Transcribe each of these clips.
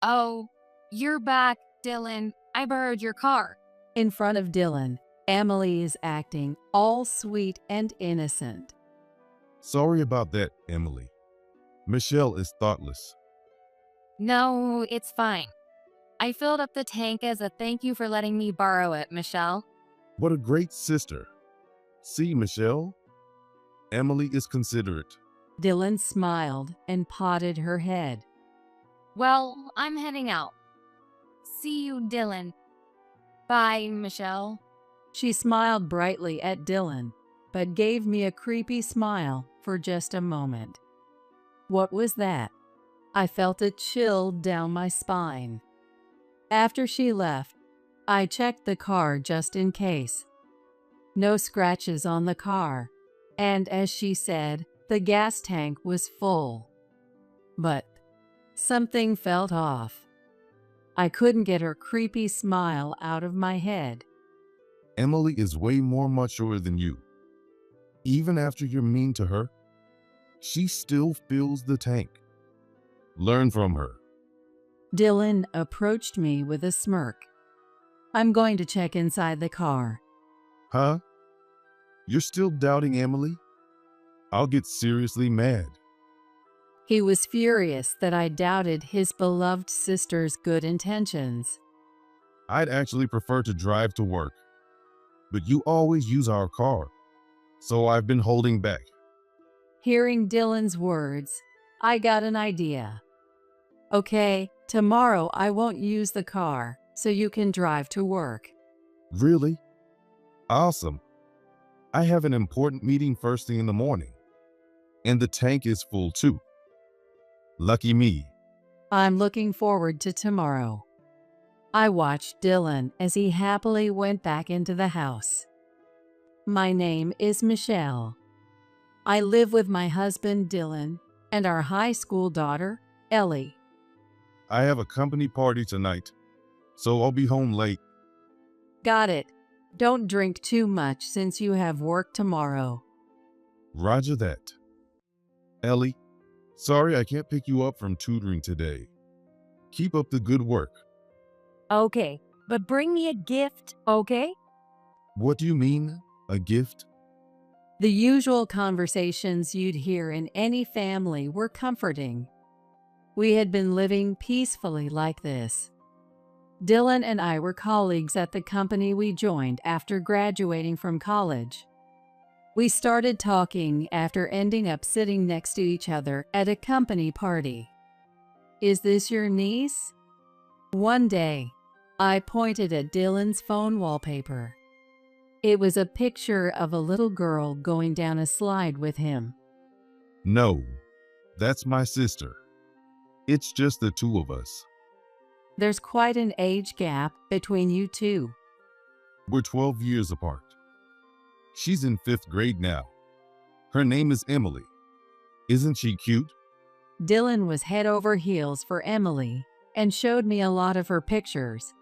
Oh, you're back, Dylan. I borrowed your car. In front of Dylan, Emily is acting all sweet and innocent. Sorry about that, Emily. Michelle is thoughtless. No, it's fine. I filled up the tank as a thank you for letting me borrow it, Michelle. What a great sister. See, Michelle? Emily is considerate. Dylan smiled and patted her head. Well, I'm heading out. See you, Dylan. Bye, Michelle. She smiled brightly at Dylan, but gave me a creepy smile for just a moment. What was that? I felt a chill down my spine. After she left, I checked the car just in case. No scratches on the car, and as she said, the gas tank was full. But something felt off. I couldn't get her creepy smile out of my head. Emily is way more mature than you. Even after you're mean to her, she still fills the tank. Learn from her. Dylan approached me with a smirk. I'm going to check inside the car. Huh? You're still doubting Emily? I'll get seriously mad. He was furious that I doubted his beloved sister's good intentions. I'd actually prefer to drive to work, but you always use our car, so I've been holding back. Hearing Dylan's words, I got an idea. Okay, tomorrow I won't use the car, so you can drive to work. Really? Awesome. I have an important meeting first thing in the morning, and the tank is full too. Lucky me. I'm looking forward to tomorrow. I watched Dylan as he happily went back into the house. My name is Michelle. I live with my husband Dylan and our high school daughter, Ellie. I have a company party tonight, so I'll be home late. Got it. Don't drink too much since you have work tomorrow. Roger that. Ellie, sorry I can't pick you up from tutoring today. Keep up the good work. Okay, but bring me a gift, okay? What do you mean, a gift? The usual conversations you'd hear in any family were comforting. We had been living peacefully like this. Dylan and I were colleagues at the company we joined after graduating from college. We started talking after ending up sitting next to each other at a company party. Is this your niece? One day, I pointed at Dylan's phone wallpaper. It was a picture of a little girl going down a slide with him. No, that's my sister. It's just the two of us. There's quite an age gap between you two. We're 12 years apart. She's in 5th grade now. Her name is Emily. Isn't she cute? Dylan was head over heels for Emily and showed me a lot of her pictures.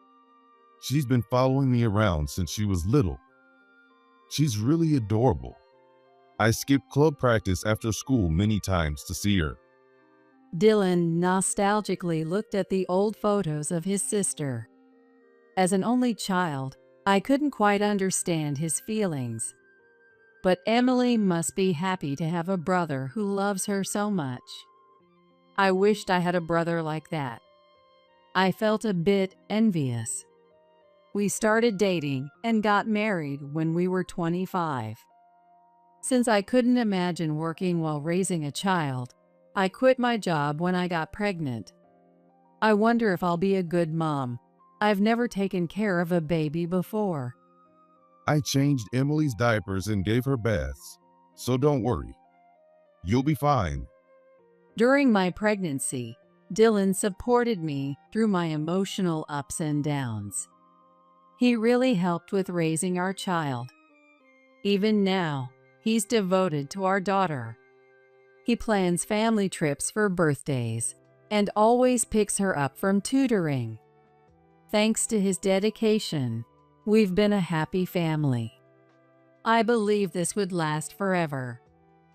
She's been following me around since she was little. She's really adorable. I skipped club practice after school many times to see her. Dylan nostalgically looked at the old photos of his sister. As an only child, I couldn't quite understand his feelings. But Emily must be happy to have a brother who loves her so much. I wished I had a brother like that. I felt a bit envious. We started dating and got married when we were 25. Since I couldn't imagine working while raising a child, I quit my job when I got pregnant. I wonder if I'll be a good mom. I've never taken care of a baby before. I changed Emily's diapers and gave her baths, so don't worry. You'll be fine. During my pregnancy, Dylan supported me through my emotional ups and downs. He really helped with raising our child. Even now, he's devoted to our daughter. He plans family trips for birthdays and always picks her up from tutoring. Thanks to his dedication, we've been a happy family. I believed this would last forever,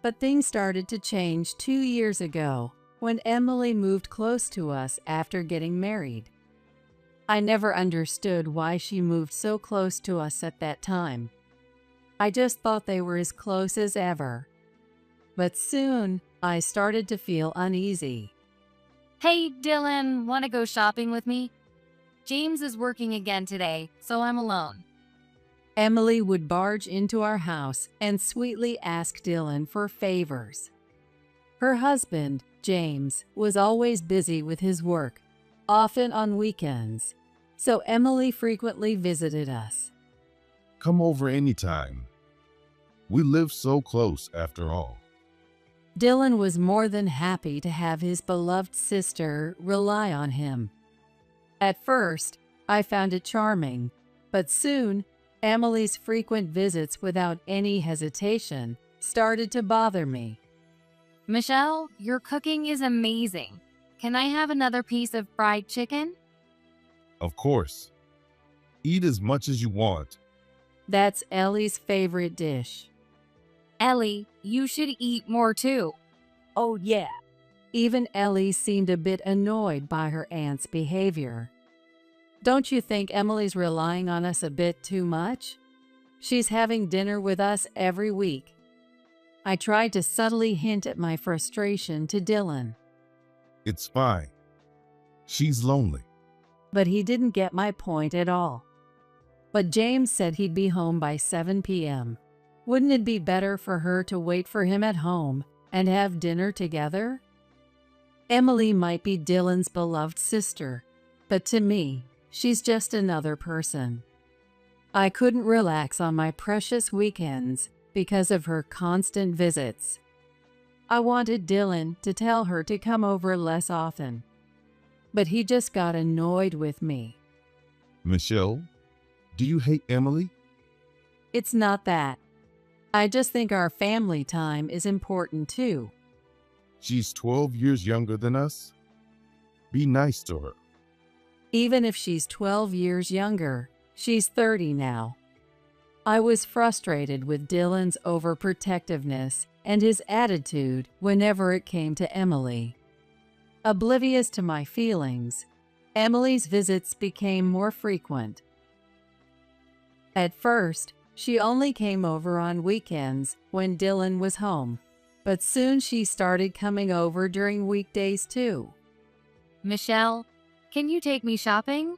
but things started to change 2 years ago when Emily moved close to us after getting married. I never understood why she moved so close to us at that time. I just thought they were as close as ever. But soon, I started to feel uneasy. Hey, Dylan, want to go shopping with me? James is working again today, so I'm alone. Emily would barge into our house and sweetly ask Dylan for favors. Her husband, James, was always busy with his work, often on weekends, so Emily frequently visited us. Come over anytime. We live so close after all. Dylan was more than happy to have his beloved sister rely on him. At first, I found it charming, but soon, Emily's frequent visits without any hesitation started to bother me. Michelle, your cooking is amazing. Can I have another piece of fried chicken? Of course. Eat as much as you want. That's Ellie's favorite dish. Ellie, you should eat more too. Oh, yeah. Even Ellie seemed a bit annoyed by her aunt's behavior. Don't you think Emily's relying on us a bit too much? She's having dinner with us every week. I tried to subtly hint at my frustration to Dylan, It's fine. She's lonely. but he didn't get my point at all. But James said he'd be home by 7 p.m. Wouldn't it be better for her to wait for him at home and have dinner together? Emily might be Dylan's beloved sister, but to me, she's just another person. I couldn't relax on my precious weekends because of her constant visits. I wanted Dylan to tell her to come over less often, but he just got annoyed with me. Michelle, do you hate Emily? It's not that. I just think our family time is important too. She's 12 years younger than us. Be nice to her. Even if she's 12 years younger, she's 30 now. I was frustrated with Dylan's overprotectiveness and his attitude whenever it came to Emily. Oblivious to my feelings, Emily's visits became more frequent. At first, she only came over on weekends when Dylan was home, but soon she started coming over during weekdays too. Michelle, can you take me shopping?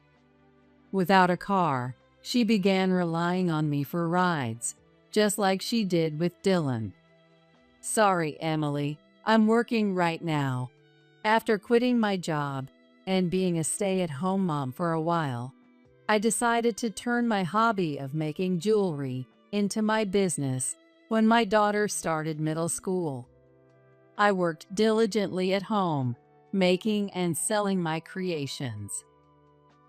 Without a car, she began relying on me for rides, just like she did with Dylan. Sorry, Emily, I'm working right now. After quitting my job and being a stay-at-home mom for a while, I decided to turn my hobby of making jewelry into my business when my daughter started middle school. I worked diligently at home, making and selling my creations.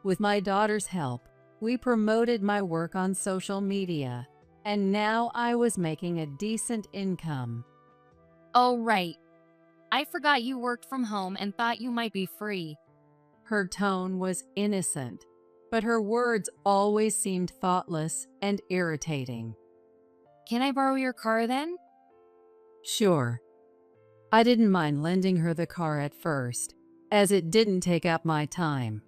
With my daughter's help, we promoted my work on social media, and now I was making a decent income. Oh, right. I forgot you worked from home and thought you might be free. Her tone was innocent, but her words always seemed thoughtless and irritating. Can I borrow your car then? Sure. I didn't mind lending her the car at first, as it didn't take up my time.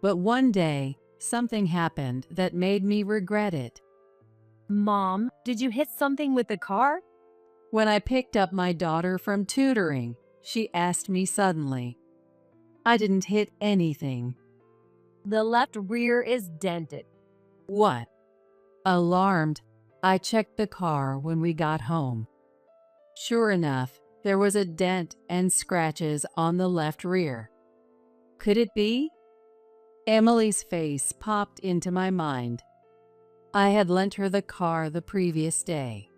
But one day, something happened that made me regret it. Mom, did you hit something with the car? When I picked up my daughter from tutoring, she asked me suddenly. I didn't hit anything. The left rear is dented. What? Alarmed, I checked the car when we got home. Sure enough, there was a dent and scratches on the left rear. Could it be? Emily's face popped into my mind. I had lent her the car the previous day.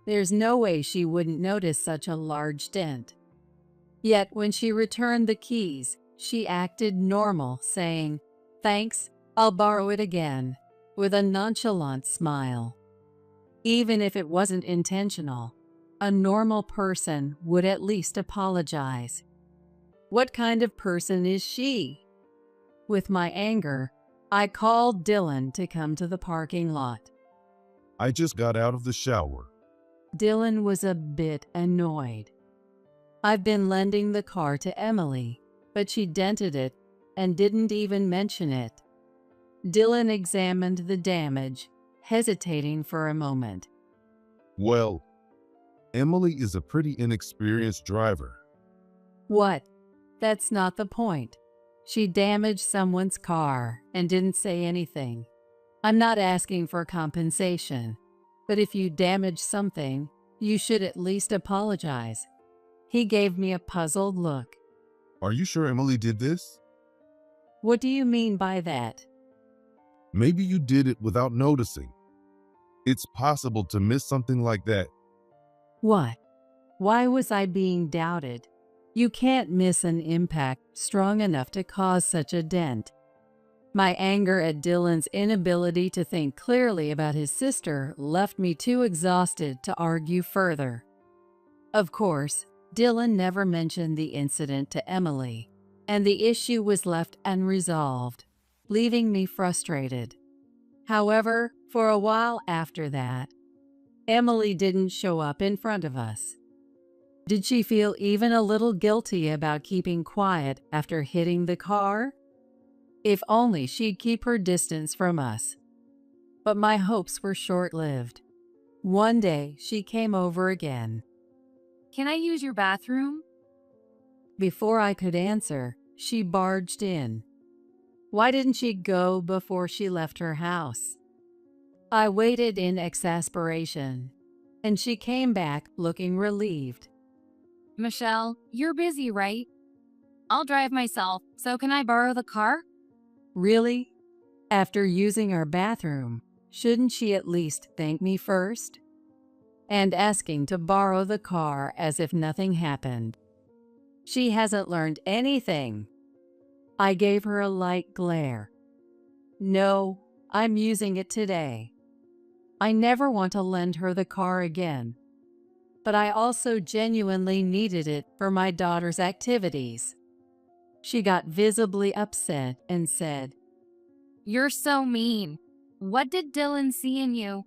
There's no way she wouldn't notice such a large dent. Yet when she returned the keys, she acted normal, saying, "Thanks, I'll borrow it again," with a nonchalant smile. Even if it wasn't intentional, a normal person would at least apologize. What kind of person is she? With my anger, I called Dylan to come to the parking lot. I just got out of the shower. Dylan was a bit annoyed. I've been lending the car to Emily, but she dented it and didn't even mention it. Dylan examined the damage, hesitating for a moment. Well, Emily is a pretty inexperienced driver. What? That's not the point. She damaged someone's car and didn't say anything. I'm not asking for compensation, but if you damage something, you should at least apologize. He gave me a puzzled look. Are you sure Emily did this? What do you mean by that? Maybe you did it without noticing. It's possible to miss something like that. What? Why was I being doubted? You can't miss an impact strong enough to cause such a dent. My anger at Dylan's inability to think clearly about his sister left me too exhausted to argue further. Of course, Dylan never mentioned the incident to Emily, and the issue was left unresolved, leaving me frustrated. However, for a while after that, Emily didn't show up in front of us. Did she feel even a little guilty about keeping quiet after hitting the car? If only she'd keep her distance from us. But my hopes were short-lived. One day, she came over again. Can I use your bathroom? Before I could answer, she barged in. Why didn't she go before she left her house? I waited in exasperation, and she came back looking relieved. Michelle, you're busy, right? I'll drive myself, so can I borrow the car? Really? After using our bathroom, shouldn't she at least thank me first? And asking to borrow the car as if nothing happened. She hasn't learned anything. I gave her a light glare. No, I'm using it today. I never want to lend her the car again. But I also genuinely needed it for my daughter's activities. She got visibly upset and said, You're so mean. What did Dylan see in you?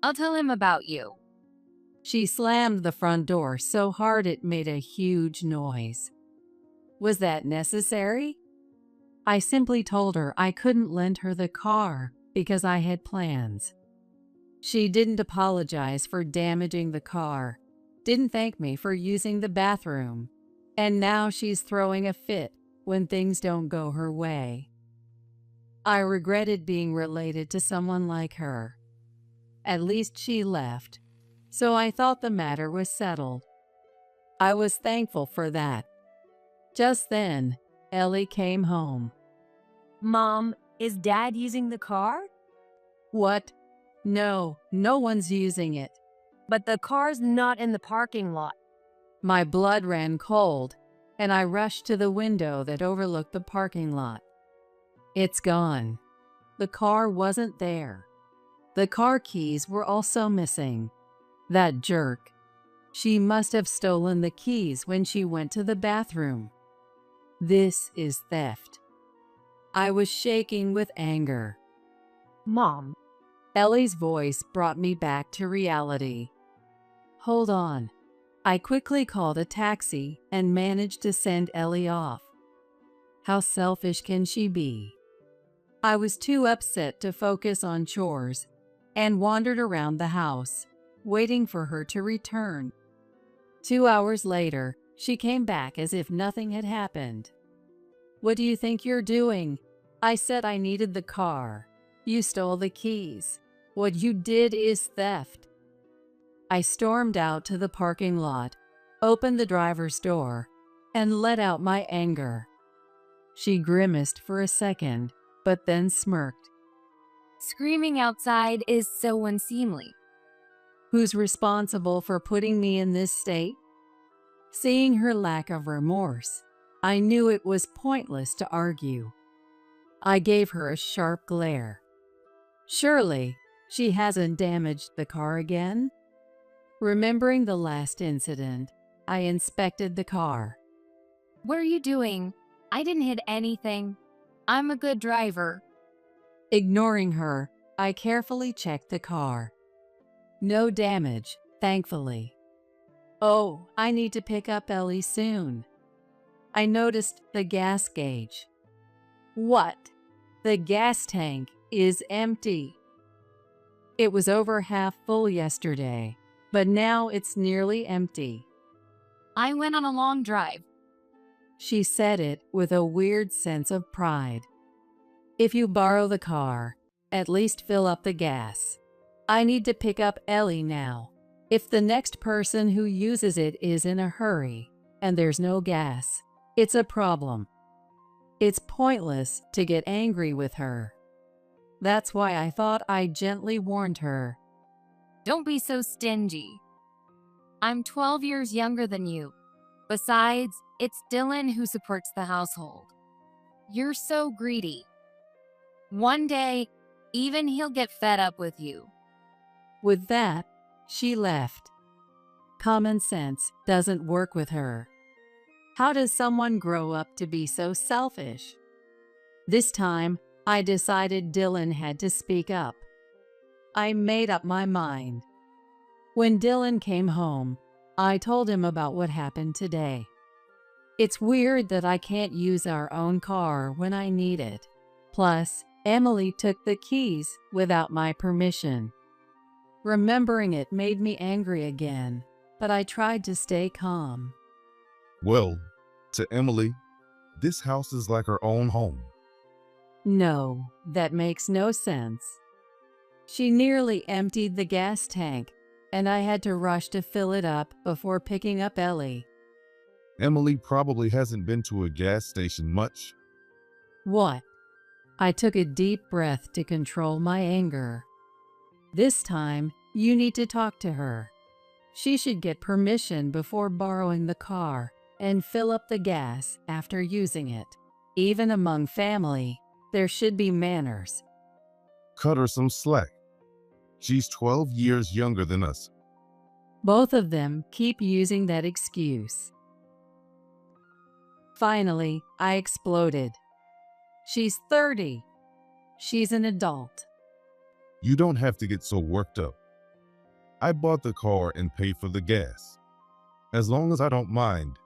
I'll tell him about you. She slammed the front door so hard it made a huge noise. Was that necessary? I simply told her I couldn't lend her the car because I had plans. She didn't apologize for damaging the car, didn't thank me for using the bathroom, and now she's throwing a fit when things don't go her way. I regretted being related to someone like her. At least she left, so I thought the matter was settled. I was thankful for that. Just then, Ellie came home. Mom, is Dad using the car? What? No, no one's using it. But the car's not in the parking lot. My blood ran cold, and I rushed to the window that overlooked the parking lot. It's gone. The car wasn't there. The car keys were also missing. That jerk. She must have stolen the keys when she went to the bathroom. This is theft. I was shaking with anger. Mom, Ellie's voice brought me back to reality. Hold on. I quickly called a taxi and managed to send Ellie off. How selfish can she be? I was too upset to focus on chores and wandered around the house, waiting for her to return. 2 hours later, she came back as if nothing had happened. What do you think you're doing? I said I needed the car. You stole the keys. What you did is theft. I stormed out to the parking lot, opened the driver's door, and let out my anger. She grimaced for a second, but then smirked. Screaming outside is so unseemly. Who's responsible for putting me in this state? Seeing her lack of remorse, I knew it was pointless to argue. I gave her a sharp glare. Surely, she hasn't damaged the car again? Remembering the last incident, I inspected the car. What are you doing? I didn't hit anything. I'm a good driver. Ignoring her, I carefully checked the car. No damage, thankfully. Oh, I need to pick up Ellie soon. I noticed the gas gauge. What? The gas tank is empty. It was over half full yesterday, but now it's nearly empty. I went on a long drive. She said it with a weird sense of pride. If you borrow the car, at least fill up the gas. I need to pick up Ellie now. If the next person who uses it is in a hurry and there's no gas, it's a problem. It's pointless to get angry with her. That's why I thought I gently warned her. Don't be so stingy. I'm 12 years younger than you. Besides, it's Dylan who supports the household. You're so greedy. One day, even he'll get fed up with you. With that, she left. Common sense doesn't work with her. How does someone grow up to be so selfish? This time, I decided Dylan had to speak up. I made up my mind. When Dylan came home, I told him about what happened today. It's weird that I can't use our own car when I need it. Plus, Emily took the keys without my permission. Remembering it made me angry again, but I tried to stay calm. Well, to Emily, this house is like her own home. No, that makes no sense. She nearly emptied the gas tank, and I had to rush to fill it up before picking up Ellie. Emily probably hasn't been to a gas station much. What? I took a deep breath to control my anger. This time, you need to talk to her. She should get permission before borrowing the car and fill up the gas after using it. Even among family, there should be manners. Cut her some slack. She's 12 years younger than us. Both of them keep using that excuse. Finally, I exploded. She's 30. She's an adult. You don't have to get so worked up. I bought the car and paid for the gas. As long as I don't mind,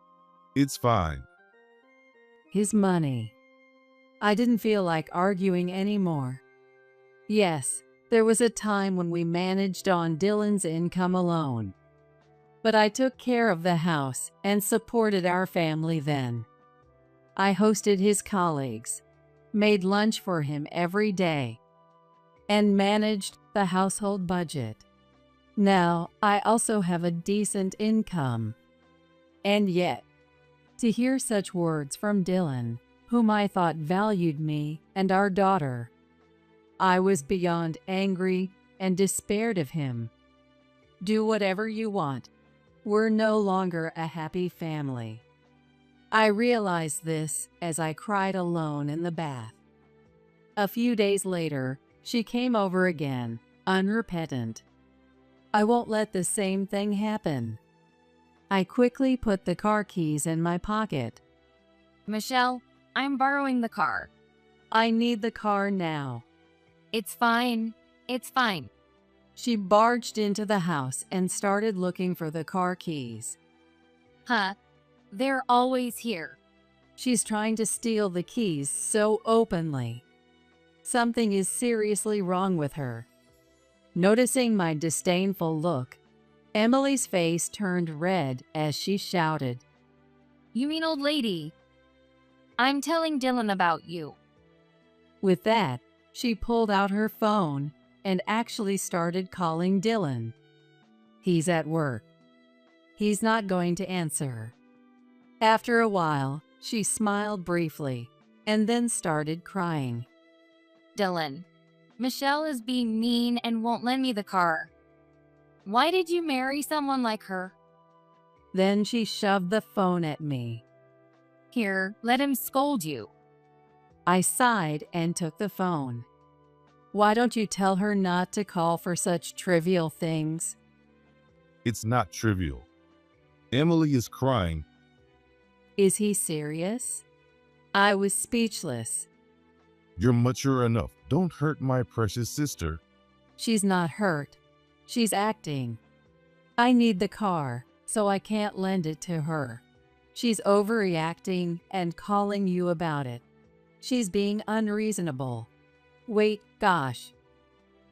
it's fine. His money. I didn't feel like arguing anymore. Yes, there was a time when we managed on Dylan's income alone. But I took care of the house and supported our family then. I hosted his colleagues, made lunch for him every day, and managed the household budget. Now, I also have a decent income. And yet, to hear such words from Dylan, whom I thought valued me and our daughter, I was beyond angry and despaired of him. Do whatever you want. We're no longer a happy family. I realized this as I cried alone in the bath. A few days later, she came over again, unrepentant. I won't let the same thing happen. I quickly put the car keys in my pocket. Michelle, I'm borrowing the car. I need the car now. It's fine. It's fine. She barged into the house and started looking for the car keys. Huh? They're always here. She's trying to steal the keys so openly. Something is seriously wrong with her. Noticing my disdainful look, Emily's face turned red as she shouted, You mean old lady? I'm telling Dylan about you. With that, she pulled out her phone and actually started calling Dylan. He's at work. He's not going to answer. After a while, she smiled briefly and then started crying. Dylan, Michelle is being mean and won't lend me the car. Why did you marry someone like her? Then she shoved the phone at me. Here, let him scold you. I sighed and took the phone. Why don't you tell her not to call for such trivial things? It's not trivial. Emily is crying. Is he serious? I was speechless. You're mature enough. Don't hurt my precious sister. She's not hurt. She's acting. I need the car, so I can't lend it to her. She's overreacting and calling you about it. She's being unreasonable. Wait, gosh.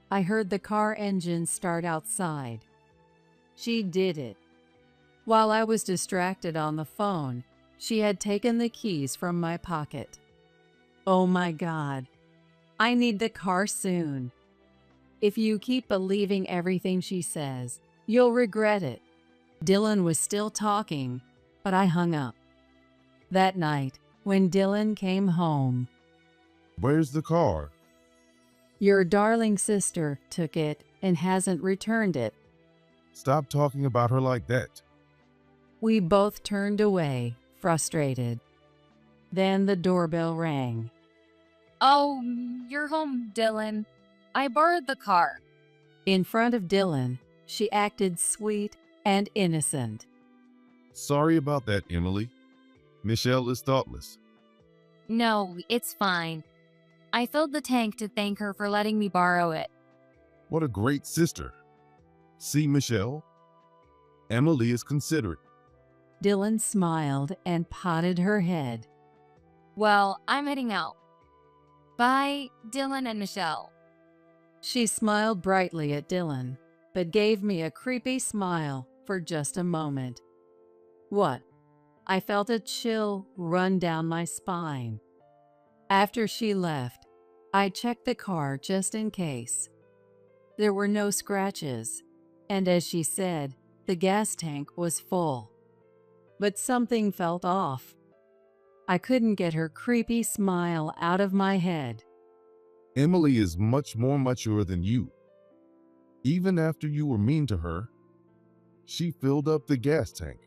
I heard the car engine start outside. She did it. While I was distracted on the phone, she had taken the keys from my pocket. Oh my God. I need the car soon. If you keep believing everything she says, you'll regret it. Dylan was still talking, but I hung up. That night, when Dylan came home, Where's the car? your darling sister took it and hasn't returned it. Stop talking about her like that. We both turned away, frustrated. Then the doorbell rang. Oh, you're home, Dylan. I borrowed the car. In front of Dylan, she acted sweet and innocent. Sorry about that, Emily. Michelle is thoughtless. No, it's fine. I filled the tank to thank her for letting me borrow it. What a great sister. See, Michelle? Emily is considerate. Dylan smiled and patted her head. Well, I'm heading out. Bye, Dylan and Michelle. She smiled brightly at Dylan, but gave me a creepy smile for just a moment. What? I felt a chill run down my spine. After she left, I checked the car just in case. There were no scratches, and as she said, the gas tank was full. But something felt off. I couldn't get her creepy smile out of my head. Emily is much more mature than you. Even after you were mean to her, she filled up the gas tank.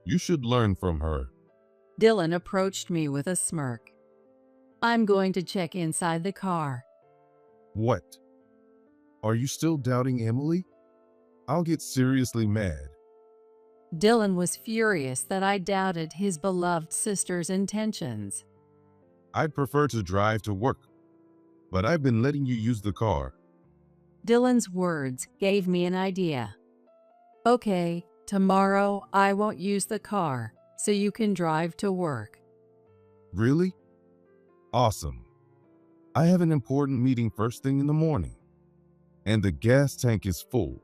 You should learn from her. Dylan approached me with a smirk. I'm going to check inside the car. What? Are you still doubting Emily? I'll get seriously mad. Dylan was furious that I doubted his beloved sister's intentions. I'd prefer to drive to work, but I've been letting you use the car. Dylan's words gave me an idea. Okay, tomorrow I won't use the car, so you can drive to work. Really? Awesome. I have an important meeting first thing in the morning, and the gas tank is full.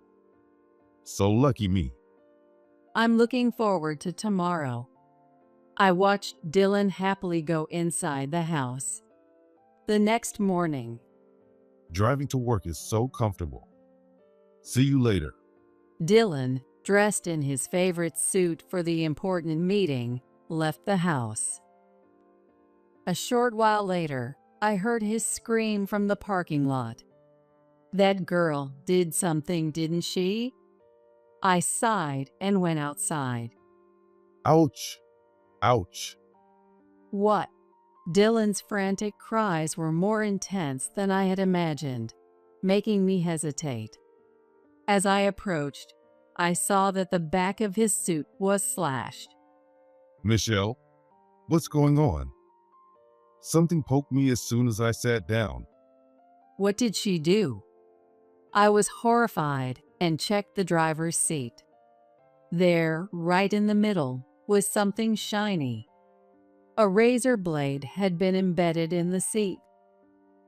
So lucky me. I'm looking forward to tomorrow. I watched Dylan happily go inside the house. The next morning, Driving to work is so comfortable. See you later. Dylan, dressed in his favorite suit for the important meeting, left the house. A short while later, I heard his scream from the parking lot. That girl did something, didn't she? I sighed and went outside. Ouch. Ouch. What? Dylan's frantic cries were more intense than I had imagined, making me hesitate. As I approached, I saw that the back of his suit was slashed. Michelle, what's going on? Something poked me as soon as I sat down. What did she do? I was horrified and checked the driver's seat. There, right in the middle, was something shiny. A razor blade had been embedded in the seat.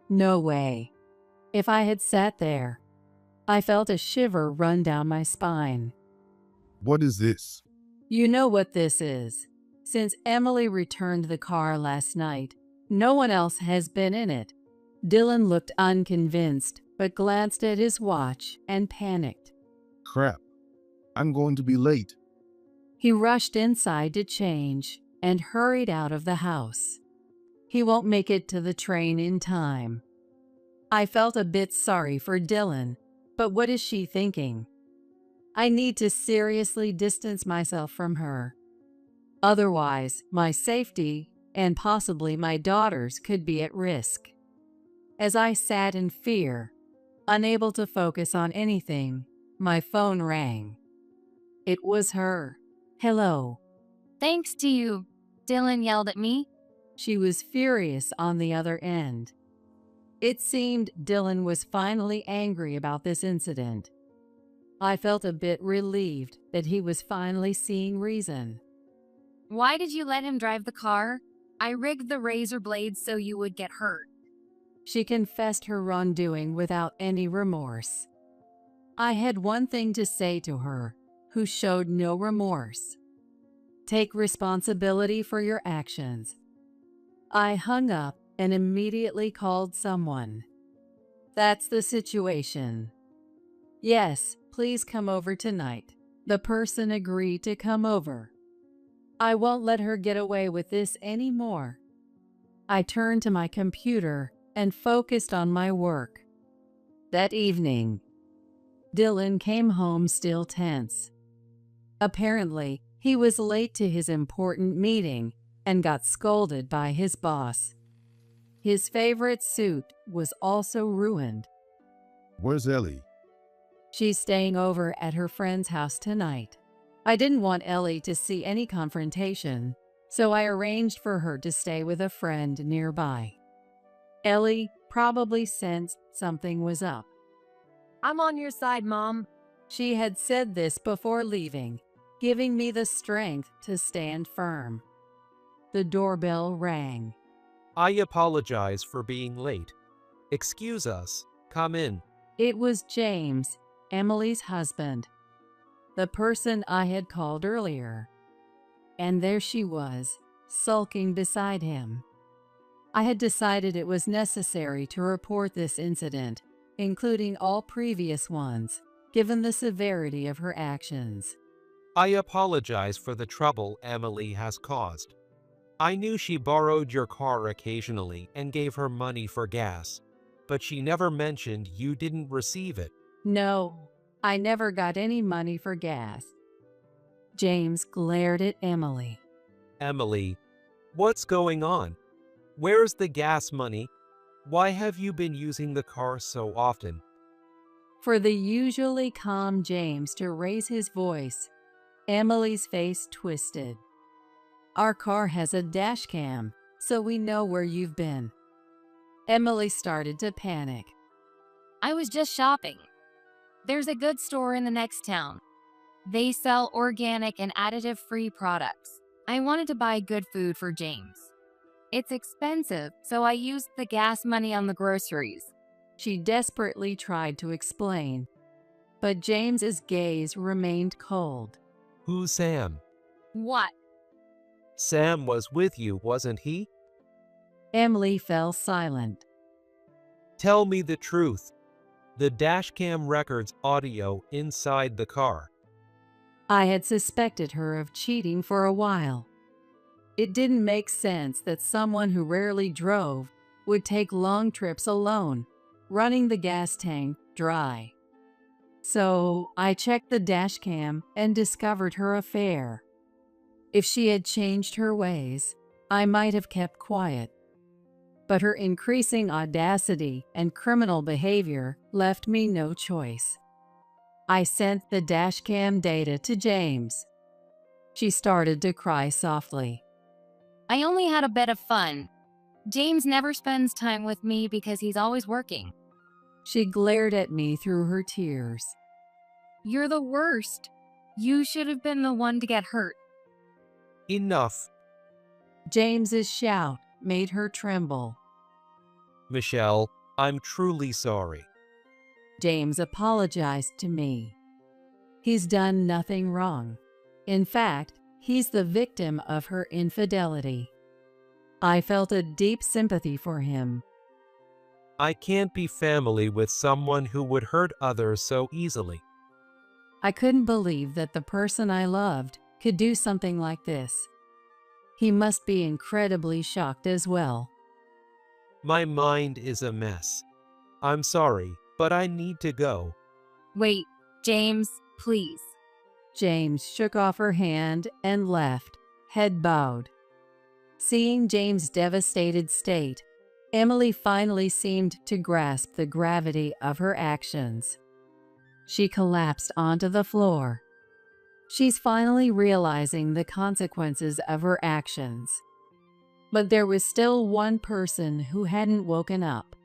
No way. If I had sat there, I felt a shiver run down my spine. What is this? You know what this is. Since Emily returned the car last night, no one else has been in it. Dylan looked unconvinced, but glanced at his watch and panicked. Crap. I'm going to be late. He rushed inside to change and hurried out of the house. He won't make it to the train in time. I felt a bit sorry for Dylan, but what is she thinking? I need to seriously distance myself from her. Otherwise, my safety and possibly my daughter's could be at risk. As I sat in fear, unable to focus on anything, my phone rang. It was her. Hello. Thanks to you, Dylan yelled at me. She was furious on the other end. It seemed Dylan was finally angry about this incident. I felt a bit relieved that he was finally seeing reason. Why did you let him drive the car? I rigged the razor blades so you would get hurt. She confessed her wrongdoing without any remorse. I had one thing to say to her, who showed no remorse. Take responsibility for your actions. I hung up and immediately called someone. That's the situation. Yes, please come over tonight. The person agreed to come over. I won't let her get away with this anymore. I turned to my computer and focused on my work. That evening, Dylan came home still tense. Apparently, he was late to his important meeting and got scolded by his boss. His favorite suit was also ruined. Where's Ellie? She's staying over at her friend's house tonight. I didn't want Ellie to see any confrontation, so I arranged for her to stay with a friend nearby. Ellie probably sensed something was up. I'm on your side, Mom. She had said this before leaving, giving me the strength to stand firm. The doorbell rang. I apologize for being late. Excuse us. Come in. It was James, Emily's husband, the person I had called earlier. And there she was, sulking beside him. I had decided it was necessary to report this incident, including all previous ones, given the severity of her actions. I apologize for the trouble Emily has caused. I knew she borrowed your car occasionally and gave her money for gas, but she never mentioned you didn't receive it. No, I never got any money for gas. James glared at Emily. Emily, what's going on? Where's the gas money? Why have you been using the car so often? For the usually calm James to raise his voice, Emily's face twisted. Our car has a dash cam, so we know where you've been. Emily started to panic. I was just shopping. There's a good store in the next town. They sell organic and additive-free products. I wanted to buy good food for James. It's expensive, so I used the gas money on the groceries. She desperately tried to explain, but James's gaze remained cold. Who's Sam? What? Sam was with you, wasn't he? Emily fell silent. Tell me the truth. The dashcam records audio inside the car. I had suspected her of cheating for a while. It didn't make sense that someone who rarely drove would take long trips alone, running the gas tank dry. So I checked the dashcam and discovered her affair. If she had changed her ways, I might have kept quiet. But her increasing audacity and criminal behavior left me no choice. I sent the dashcam data to James. She started to cry softly. I only had a bit of fun. James never spends time with me because he's always working. She glared at me through her tears. You're the worst. You should have been the one to get hurt. Enough. James's shout made her tremble. Michelle, I'm truly sorry. James apologized to me. He's done nothing wrong. In fact, he's the victim of her infidelity. I felt a deep sympathy for him. I can't be family with someone who would hurt others so easily. I couldn't believe that the person I loved could do something like this. He must be incredibly shocked as well. My mind is a mess. I'm sorry, but I need to go. Wait, James, please. James shook off her hand and left, head bowed. Seeing James' devastated state, Emily finally seemed to grasp the gravity of her actions. She collapsed onto the floor. She's finally realizing the consequences of her actions. But there was still one person who hadn't woken up.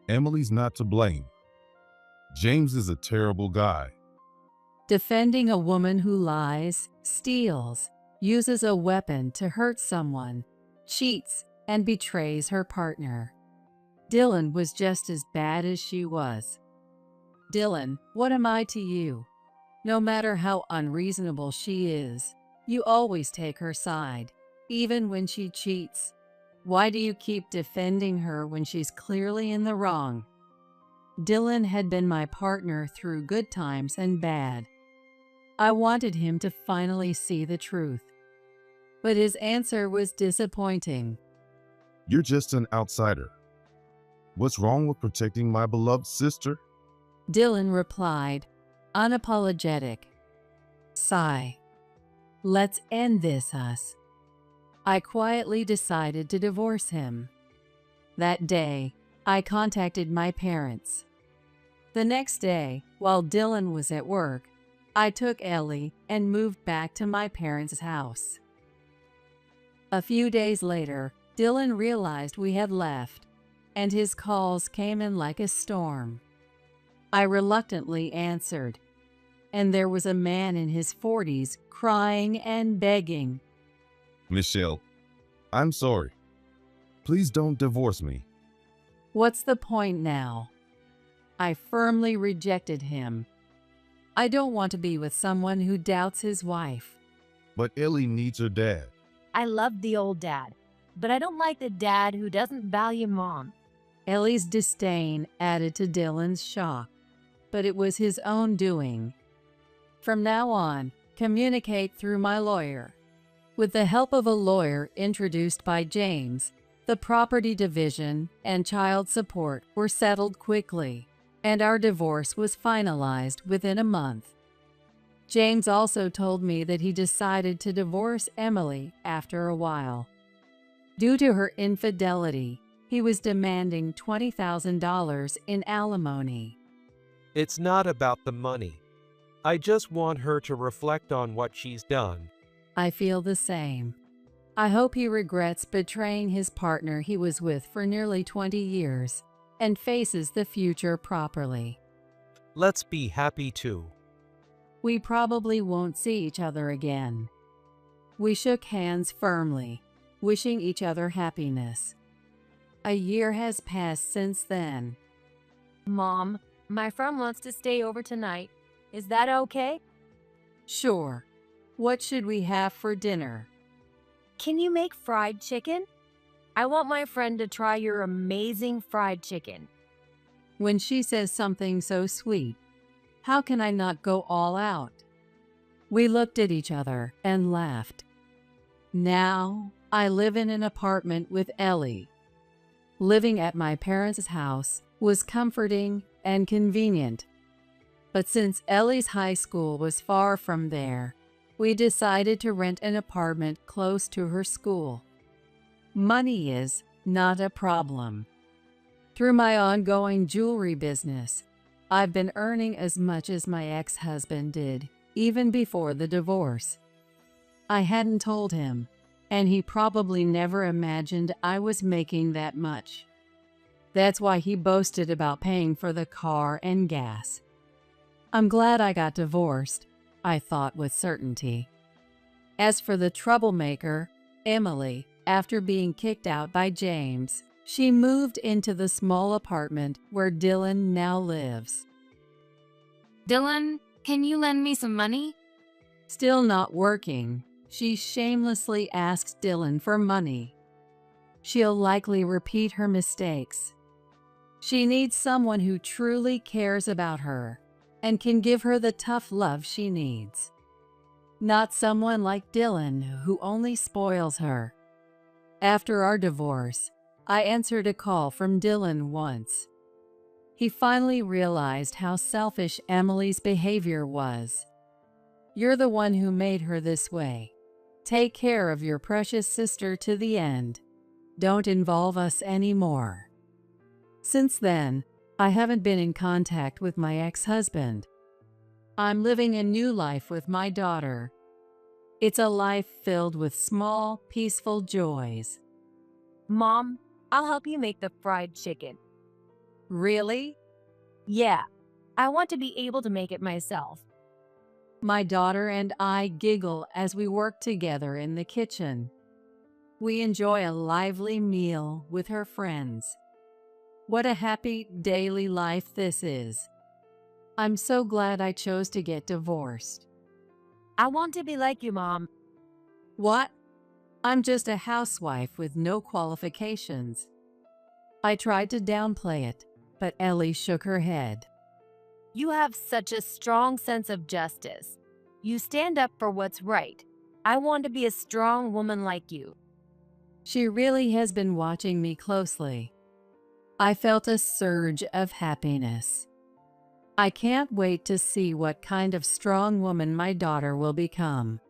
Emily's not to blame. James is a terrible guy. defending a woman who lies, steals, uses a weapon to hurt someone, cheats, and betrays her partner. Dylan was just as bad as she was. Dylan, what am I to you? No matter how unreasonable she is, you always take her side, even when she cheats. Why do you keep defending her when she's clearly in the wrong? Dylan had been my partner through good times and bad. I wanted him to finally see the truth. But his answer was disappointing. You're just an outsider. What's wrong with protecting my beloved sister? Dylan replied, unapologetic. Sigh. Let's end this, us. I quietly decided to divorce him. That day, I contacted my parents. The next day, while Dylan was at work, I took Ellie and moved back to my parents' house. A few days later, Dylan realized we had left, and his calls came in like a storm. I reluctantly answered, and there was a man in his 40s crying and begging. Michelle, I'm sorry. Please don't divorce me. What's the point now? I firmly rejected him. I don't want to be with someone who doubts his wife. But Ellie needs her dad. I love the old dad, but I don't like the dad who doesn't value mom. Ellie's disdain added to Dylan's shock, but it was his own doing. From now on, communicate through my lawyer. With the help of a lawyer introduced by James, the property division and child support were settled quickly, and our divorce was finalized within a month. James also told me that he decided to divorce Emily after a while. Due to her infidelity, he was demanding $20,000 in alimony. It's not about the money. I just want her to reflect on what she's done. I feel the same. I hope he regrets betraying his partner he was with for nearly 20 years and faces the future properly. Let's be happy too. We probably won't see each other again. We shook hands firmly, wishing each other happiness. A year has passed since then. Mom, my friend wants to stay over tonight. Is that okay? Sure. What should we have for dinner? Can you make fried chicken? I want my friend to try your amazing fried chicken. When she says something so sweet, how can I not go all out? We looked at each other and laughed. Now, I live in an apartment with Ellie. Living at my parents' house was comforting and convenient. But since Ellie's high school was far from there, we decided to rent an apartment close to her school. Money is not a problem. Through my ongoing jewelry business, I've been earning as much as my ex-husband did, even before the divorce. I hadn't told him, and he probably never imagined I was making that much. That's why he boasted about paying for the car and gas. I'm glad I got divorced, I thought with certainty. As for the troublemaker, Emily, after being kicked out by James, she moved into the small apartment where Dylan now lives. Dylan, can you lend me some money? Still not working, she shamelessly asks Dylan for money. She'll likely repeat her mistakes. She needs someone who truly cares about her and can give her the tough love she needs. Not someone like Dylan who only spoils her. After our divorce, I answered a call from Dylan once. He finally realized how selfish Emily's behavior was. You're the one who made her this way. Take care of your precious sister to the end. Don't involve us anymore. Since then, I haven't been in contact with my ex-husband. I'm living a new life with my daughter. It's a life filled with small, peaceful joys. Mom, I'll help you make the fried chicken. Really? Yeah, I want to be able to make it myself. My daughter and I giggle as we work together in the kitchen. We enjoy a lively meal with her friends. What a happy daily life this is. I'm so glad I chose to get divorced. I want to be like you, Mom. What? I'm just a housewife with no qualifications. I tried to downplay it, but Ellie shook her head. You have such a strong sense of justice. You stand up for what's right. I want to be a strong woman like you. She really has been watching me closely. I felt a surge of happiness. I can't wait to see what kind of strong woman my daughter will become.